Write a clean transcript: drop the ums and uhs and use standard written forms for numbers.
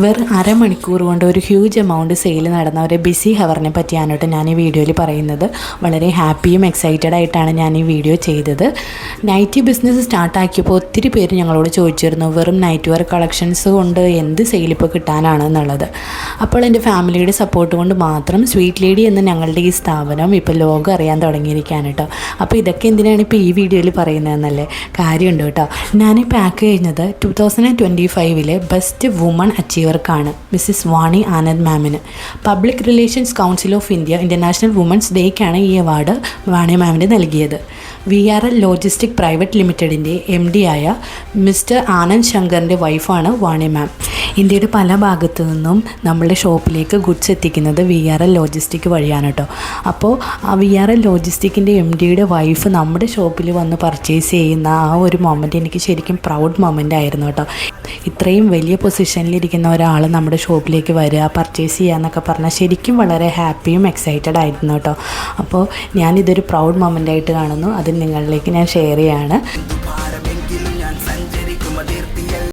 വെറും അരമണിക്കൂർ കൊണ്ട് ഒരു ഹ്യൂജ് എമൗണ്ട് സെയിൽ നടന്ന ഒരു ബിസി ഹവറിനെ പറ്റിയാണ് കേട്ടോ ഞാൻ ഈ വീഡിയോയിൽ പറയുന്നത്. വളരെ ഹാപ്പിയും എക്സൈറ്റഡ് ആയിട്ടാണ് ഞാൻ ഈ വീഡിയോ ചെയ്തത്. നൈറ്റി ബിസിനസ് സ്റ്റാർട്ടാക്കിയപ്പോൾ ഒത്തിരി പേര് ഞങ്ങളോട് ചോദിച്ചിരുന്നു വെറും നൈറ്റ് വെയർ കളക്ഷൻസ് കൊണ്ട് എന്ത് സെയിൽ ഇപ്പോൾ കിട്ടാനാണ് എന്നുള്ളത്. അപ്പോൾ എൻ്റെ ഫാമിലിയുടെ സപ്പോർട്ട് കൊണ്ട് മാത്രം സ്വീറ്റ് ലേഡി എന്ന ഞങ്ങളുടെ ഈ സ്ഥാപനം ഇപ്പോൾ ലോകം അറിയാൻ തുടങ്ങിയിരിക്കുകയാണ് കേട്ടോ. അപ്പോൾ ഇതൊക്കെ എന്തിനാണ് ഇപ്പോൾ ഈ വീഡിയോയിൽ പറയുന്നതെന്നല്ലേ കാര്യമുണ്ട് കേട്ടോ. ഞാൻ ഈ പാക്ക് ചെയ്യുന്നത് 2025 ബെസ്റ്റ് വുമൺ അച്ചീവർക്കാണ്, മിസ്സിസ് വാണി ആനന്ദ് മാമിന്. Public relations council of India international women's ഡേക്കാണ് ഈ അവാർഡ് വാണി മാമിന് നൽകിയത്. VRL ലോജിസ്റ്റിക് പ്രൈവറ്റ് ലിമിറ്റഡിൻ്റെ MD ആയ മിസ്റ്റർ ആനന്ദ് ശങ്കറിൻ്റെ വൈഫാണ് വാണി മാം. ഇന്ത്യയുടെ പല ഭാഗത്തു നിന്നും നമ്മളുടെ ഷോപ്പിലേക്ക് ഗുഡ്സ് എത്തിക്കുന്നത് VRL ലോജിസ്റ്റിക് വഴിയാണ് കേട്ടോ. അപ്പോൾ ആ VRL ലോജിസ്റ്റിക്കിൻ്റെ MDയുടെ വൈഫ് നമ്മുടെ ഷോപ്പിൽ വന്ന് പർച്ചേസ് ചെയ്യുന്ന ആ ഒരു മൊമെൻ്റ് എനിക്ക് ശരിക്കും പ്രൗഡ് മൊമെൻ്റ് ആയിരുന്നു കേട്ടോ. ഇത്രയും വലിയ പൊസിഷനിലിരിക്കുന്ന ഒരാൾ നമ്മുടെ ഷോപ്പിലേക്ക് വരിക, പർച്ചേസ് ചെയ്യുക എന്നൊക്കെ പറഞ്ഞാൽ ശരിക്കും വളരെ ഹാപ്പിയും എക്സൈറ്റഡ് ആയിരുന്നു കേട്ടോ. അപ്പോൾ ഞാനിതൊരു പ്രൗഡ് മൊമെൻ്റ് ആയിട്ട് കാണുന്നു, അത് നിങ്ങളിലേക്ക് ഞാൻ ഷെയർ ചെയ്യാണ്.